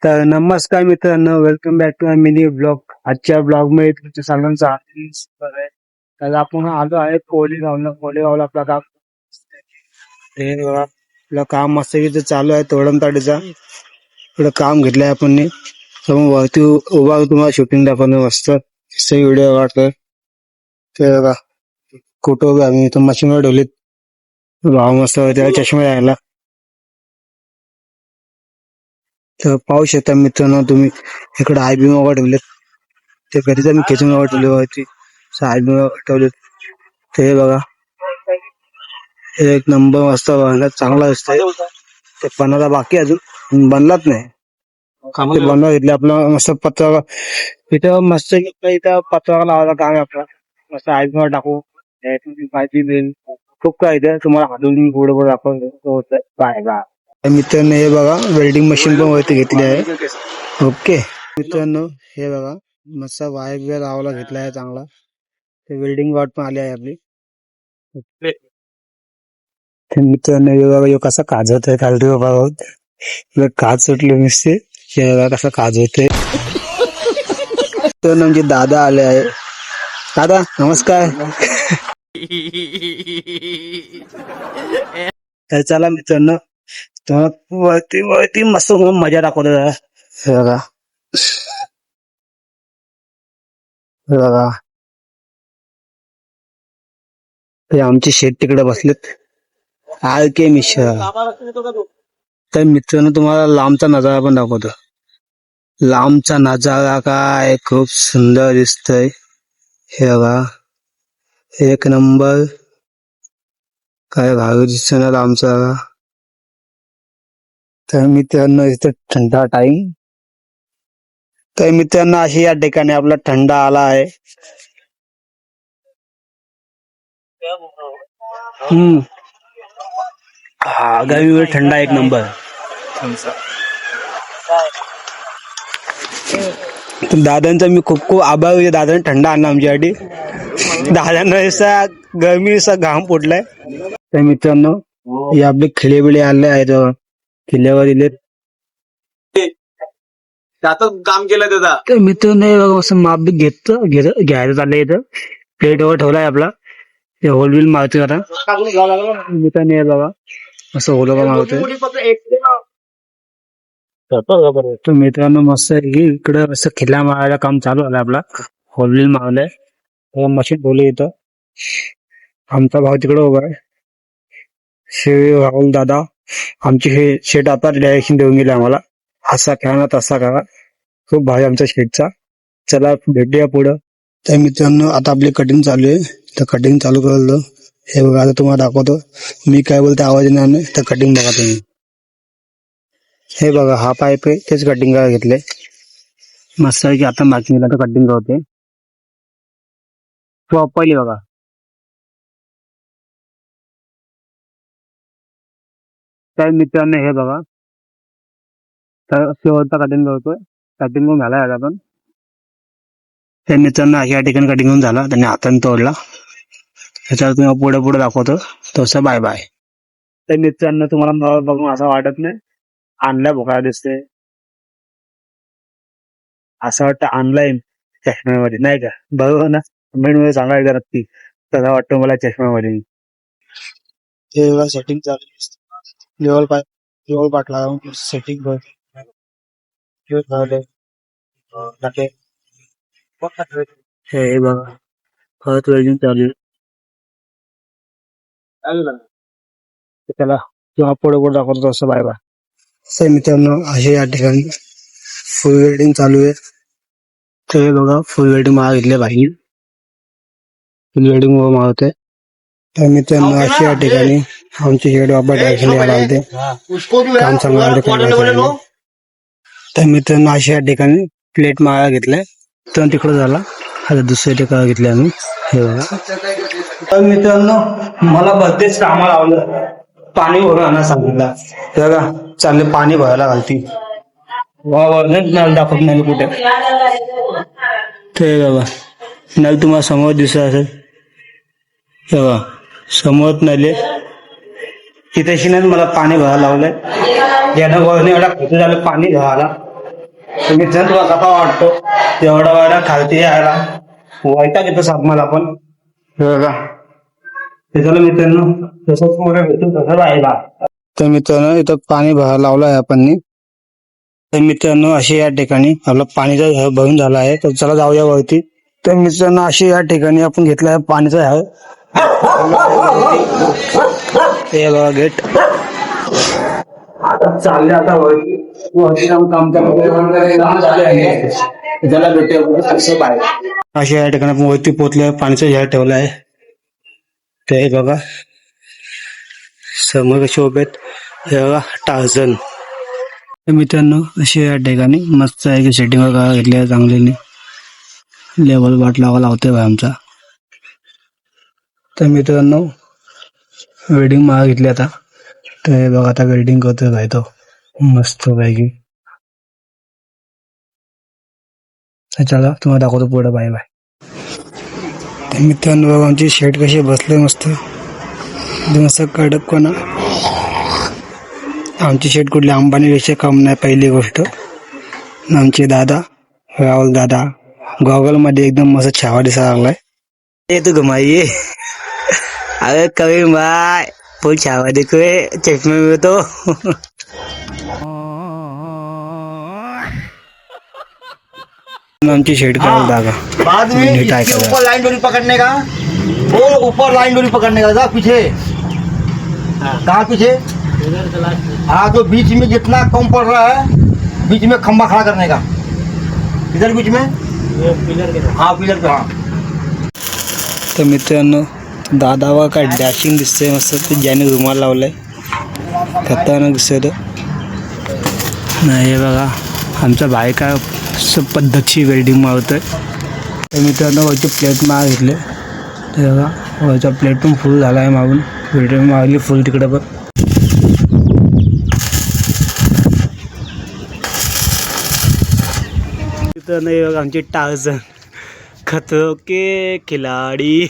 तर नमस्कार मित्रांनो, welcome back to mini blog. आजच्या ब्लॉग मध्ये तुमच्या सर्वांचं हार्दिक स्वागत आहे. तर आपण आलो आहे कोलेगावला आपला काम हे बघा, आपलं काम मस्त चालू आहे. तोडमताडीचा इकडं काम घेतलंय आपण. समोर वरती उभा तुम्हाला शूटिंग दाखवणं मस्त व्हिडिओ वाटतोय. ते बघा कुठं उभे आम्ही इथं मशीनवर ठेवलीत. भाव मस्त त्याला चष्मा द्यायला. तर पाहू शकता मित्रांनो तुम्ही, इकडे आयबी मोबाईल ठेवलेत. ते घरीच मी खेचून मोबाईल ठेवले होती, आयबी मोबाईल ठेवलेत. ते बघा एक नंबर मस्त बनला, चांगला दिसतोय. ते बनायला बाकी अजून बनलाच नाही. ते बनवा घेतले आपलं मस्त पत्रा इथं मस्त इथं पत्रा लावायला काम आहे आपलं. मस्त आयबी मोबाईल टाकू माहिती देईल. खूप काय इथे तुम्हाला हातून पुढे पुढे दाखवतो काय बा. मित्रांनो हे बघा, वेल्डिंग मशीन पण वरती घेतली आहे. ओके मित्रांनो हे बघा, मस्त वायर बियर लावायला घेतला आहे चांगला. ते वेल्डिंग रॉड पण आली आहे आपली. मित्रांनो हे बघा, यो कसा काज होतोय खाली बघा, काज सुटले नुसते. हे बघा कसा काज होतोय. तर म्हणजे दादा आले आहे. दादा नमस्कार. तर चला मित्रांनो, वरती वरती मस्त मजा दाखवतो जरा. हे बघा हे बघा, ते आमचे शेत तिकडे बसलेत. आळके मिश्रा. तर मित्रांनो तुम्हाला लांबचा नजारा पण दाखवतो. लांबचा नजारा काय खूप सुंदर दिसतोय. हे बघा एक नंबर, काय भारी दिसतोय ना लांबचा. तर मित्रांनो इथे थंडा टाईम. तर मित्रांनो अशी या ठिकाणी आपला थंडा आला आहे. हा गरमीवर थंडा एक नंबर. दादांचा मी खूप खूप आभार आहे. दादाने थंडा आणला आमच्यासाठी. दादांना असा गरमी घाम फुटलाय. तर मित्रांनो हे आपले खिळे बिळे आले आहेत, किल्ल्यावर दिलेत. काम केलं त्याचा. तर मित्रांनो असं माप बी घ्यायचं चाललंय. इथं प्लेटवर ठेवलाय आपला. ते होल बिल मारतोय आता मित्रांनो. हे बघा असं होल मारतोय. तर मित्रांनो मस्त इकडं असं खिल्ला मारायला काम चालू झालं आपला. होल बिल मारलंय, मशीन ठेवली इथं. आमचा भाऊ तिकडे उभा आहे. राहुल दादा आमची हे शेट आता डायरेक्शन देऊन गेले आम्हाला, असा करा तसा करा. खूप भारी आमच्या शेटचा. चला भेटूया पुढं. तर मित्रांनो आता आपली कटिंग चालू आहे. तर कटिंग चालू करलं. हे बघा आता तुम्हाला दाखवतो. मी काय बोलतो आवाज येणार नाही. तर कटिंग बघा तुम्ही. हे बघा हा पाईप आहे, तेच कटिंग करायला घेतले. मस्त आहे की आता मार्किंगला तर कटिंग होते प्रॉपरली बघा. तर मित्रांनो हे बघा, तर शेवटचा कटिंग करतोय. कटिंग करून झाला याला पण. त्या मित्रांनो या ठिकाणी कटिंग करून झाला, त्यांनी हाताने तोडला. त्याच्यावर तुम्हाला पुढे पुढे दाखवतो. तसं बाय बाय. तर मित्रांनो तुम्हाला बघून असं वाटत नाही आणलाय भोकाळा दिसते, असं वाटतं ऑनलाईन चष्म्यामध्ये नाही का. बरोबर ना, कमेंट मध्ये सांगा एकदा नक्की. तसा वाटतं मला चष्म्यामध्ये. हे सेटिंग चालू लेवल पाठ लावून सेटिंग हे बघा परत वेल्डिंग चालू. त्याला जेव्हा पुढे पुढे दाखवतो तसं बाय बाय. तर मित्रांनो असे या ठिकाणी फुल वेल्डिंग चालू आहे. ते बघा फुल वेल्डिंग मारा घेतले बाई. फुल वेल्डिंग मारते. तर मित्रांनो अशा या ठिकाणी आमची शेड बाबा डायरेक्शन द्यायला लागते. काम चांगलं. तर मित्रांनो अशा या ठिकाणी प्लेट मारा घेतलाय. तर तिकडं झाला. आता दुसऱ्या ठिकाणी घेतले आम्ही. हे बघा. तर मित्रांनो मला बरेच कामा लावलं. पाणी भरून सांगितलं. बघा चालले पाणी भरायला घालती. वा नळ दाखवत नाही कुठे. ते बघा नळ तुम्हाला समोर दिसत असेल. बघा समोर नळे तिथे नाही मला पाणी भरायला लावलंय. यानं वरून एवढा खर्च झालं पाणी घ्यायला. तर मित्रांनो तुला कसा वाटतो तेवढा वेळा खालती यायला वैताग येतो साप मला पण हे बघा त्याच्याला मित्रांनो तसंच मोठा भेटतो तसं राहिला. तर मित्रांनो इथं पाणी भरायला लावलं आहे आपण. तर मित्रांनो असे या ठिकाणी आपला पाणीचा भरून झाला आहे तर चला जाऊया वरती. तर मित्रांनो असे या ठिकाणी आपण घेतला आहे पाणीचा आहे हे बघा गेट. आता चालले आता वरती वरती जाऊन काम त्याला भेटूया बाहेर. अशा या ठिकाणी आपण वरती पोहोचलोय पाणीचं ह्या ठेवलं आहे ते बघा समोर कसे उभे आहेत हे बघा टार्झन. मित्रांनो अशी या ठिकाणी मस्त आहे की सेटिंग वगैरे घेतली आहे चांगल्याने लेवल वाट लावतोय भाई आमचा. तर मित्रांनो वेल्डिंग माग घेतली आता तर हे बघा आता वेल्डिंग करतोय भाई तो मस्त पैकी. चला तुम्हाला दाखवतो पुढे बाय बाय. तर मित्रांनो बघा आमची शेड कशी बसले मस्त मस्त कडकपणा. आमची शेड कुठली अंबानीपेक्षा कम नाही पहिली गोष्ट. आमचे दादा राहुल दादा गॉगल मध्ये एकदम मस्त छावा दिसायला लागलाय. ये तू घुमाई ये अरे कभी भाई फुल छावा देखो चश्मे में तो. आमची शेड करायला दागा बाद में इसके ऊपर लाइन डोरी पकड़ने का वो ऊपर लाइन डोरी पकड़ने का जा पीछे कहाँ पीछे हाँ तो बीच में जितना कम पड़ रहा है बीच में खंबा खड़ा करने का इधर बीच में हाँ पिलर पे हाँ. तर मित्रांनो दादावा काय डॅशिंग दिसतंय मस्त ते ज्याने रुमाल लावलाय खतरनाक दिसतंय तो. नाही हे बघा आमचा भाई काय पद्धतशीर वेल्डिंग मारतोय. तर मित्रांनो वरची प्लेट मार घेतले ते बघा वरचा प्लेट पण फुल झाला आहे मागून वेल्डिंग मारली फुल तिकडे पण. मित्रांनो हे बघा आमची टार्झन खतरो के खिलाडी.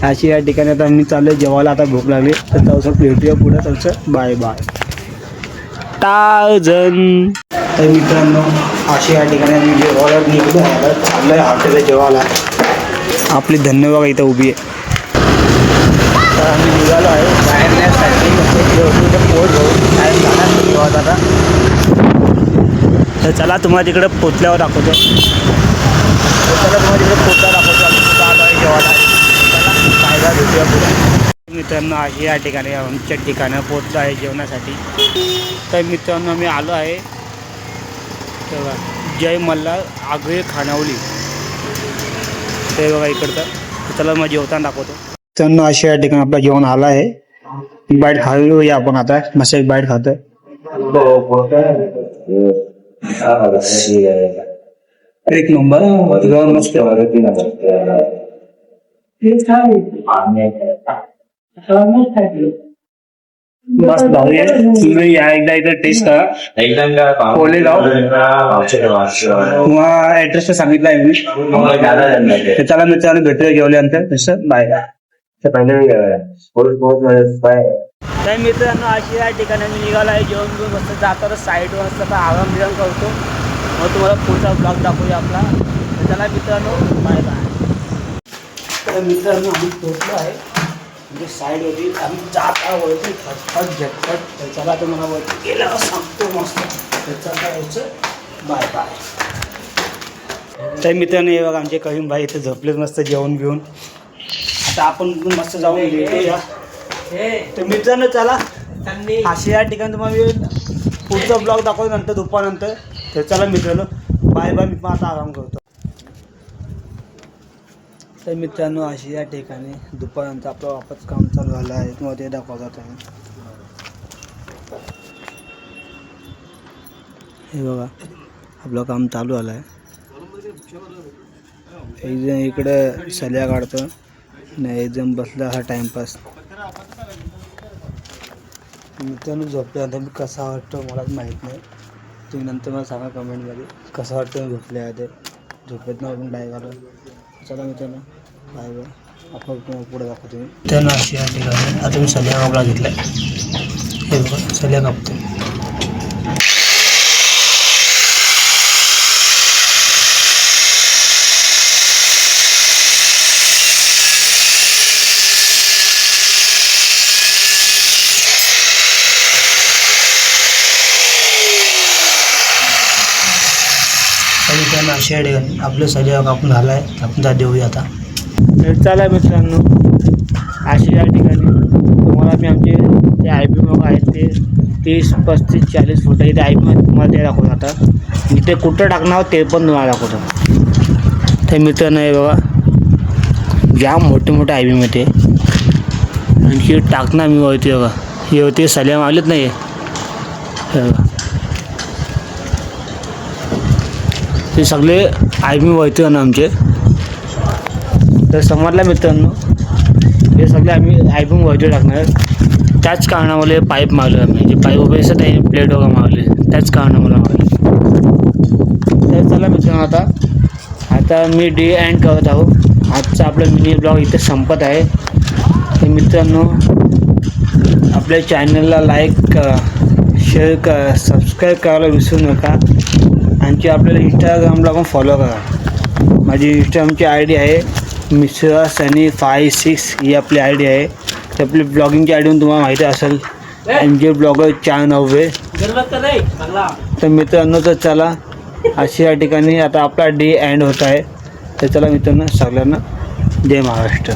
अशी या ठिकाणी आता आम्ही चाललोय जेवायला. आता भूक लागली तर तसं भेटूया पुढे तसं बाय बाय टार्झन. तर मित्रांनो अशी या ठिकाणी आम्ही जेवायला निघलो चाललोय हॉटेलला जेवायला. आपली धन्यवाद इथं उभी आहे. तर आम्ही निघालो आहे बाहेरण्यासाठी पोट घेऊन बाहेर जाणार जेवायला आता. तर चला तुम्हाला तिकडे पोचल्यावर दाखवतो. चला तुम्हाला तिकडे पोचल्यावर दाखवतो आम्ही कुठं आलो आहे जेवायला. चला फायदा भेटूया पुढे. मित्रांनो अशी या ठिकाणी आमच्या ठिकाणं पोचलो आहे जेवणासाठी. तर मित्रांनो आम्ही आलो आहे तेव्हा जय मल्हार आगळे खानावली ते बघा इकडचं. चला मग जेवताना दाखवतो. मित्रांनो अशी या ठिकाणी आपलं जेवण आलं आहे. बाईट खाऊया आपण आता मस्त एक बाईट खातोय. एक नंबर मस्त मस्त भाऊ तुम्ही या एकदा इथं टेस्ट करा. कोलेगाव किंवा ऍड्रेस सांगितला आहे मी. त्याला मित्रांनो भेटूया जेवल्यानंतर तसं बाय. तर मित्रांनो अशी या ठिकाणी मी निघालो आहे जेवण घेऊन मस्त जातो साईड वाजता आराम बिराम करतो. मग तुम्हाला पुढचा ब्लॉग दाखवूया आपला. तर चला मित्रांनो बाय बाय. तर मित्रांनो आम्ही पोहोचलो आहे म्हणजे साईड होती आम्ही जात वरती खटखट झटपट. तर चला तुम्हाला वरती गेल्यावर सांगतो मस्त. त्याचा काय यायचं बाय बाय. तर मित्रांनो हे बघा आमचे करीम भाई इथे झोपलेच मस्त जेवण घेऊन. आता आपण मस्त जाऊन भेटूया. तर मित्रांनो चला अशी या ठिकाणी तुम्हाला पुढचा ब्लॉग दाखवतो नंतर दुपारनंतर. तर चला मित्रांनो बाय बाय. मी पण आता आराम करतो. तर मित्रांनो अशी या ठिकाणी दुपारनंतर आपलं वापस काम चालू झालं आहे. तुम्हाला ते दाखवतात आहे. हे बघा आपलं काम चालू झालं आहे. एक जण इकडे सल्या काढतो नाही एक जण बसला हा टाइमपास. मित्रांनो झोपल्यानंतर मी कसा वाटतो मलाच माहीत नाही. तुम्ही नंतर मला सांगा कमेंटमध्ये कसं वाटतं झोपले आहे ते. झोपेत ना आपण डाय घालून. चला मित्रांनो बाय बाय. आपण तुम्हाला पुढे दाखवतो मी. त्यांना अशी या ठिकाणी आता मी सल्या कापला घेतला आहे. हे बघा सल्या कापतो. मित्रांनो अशा या ठिकाणी आपलं सजाव कापून झाला आहे. आपण त्या देऊया आता. तर चला मित्रांनो, अशा या ठिकाणी तुम्हाला मी आमचे जे आय बी मग आहेत ते 30, 35, 40 फुट इथे आय बी तुम्हाला ते दाखवतो. आता इथे कुठं टाकणार ते पण तुम्हाला दाखवतो. तर मित्रांनो हे बघा, जाम मोठे मोठे आय बीमध्ये आणखी टाकणार मी होते बघा. हे होते सल्या मागलेत नाही हे बघा. ते सगळे आय बी व्हायचे ना आमचे. तर समजलं मित्रांनो, हे सगळे आम्ही आय बी व्हायचे टाकणार. त्याच कारणामुळे पाईप मागले आम्ही, जे पाईप वगैरे असं नाही प्लेट वगैरे मागले, त्याच कारणामुळे मागले. तर चला मित्रांनो, आता मी डे एंड करत आहो. आजचा आपला मिनी ब्लॉग इथे संपत आहे. तर मित्रांनो, आपल्या चॅनलला लाईक करा, शेअर करा, सबस्क्राईब करायला विसरू नका. आणखी आपल्याला इंस्टाग्रामला पण फॉलो करा. माझी इंस्टाग्रामची आय डी आहे मिश्रा सनी 56 ही आपली आय डी आहे. तर आपली ब्लॉगिंगची आय डी तुम्हाला माहिती असेल, MJ ब्लॉगर 490. तर मित्रांनो, तर चला अशा या ठिकाणी आता आपला डे एंड होत आहे. तर चला मित्रांनो, सगळ्यांना जय महाराष्ट्र.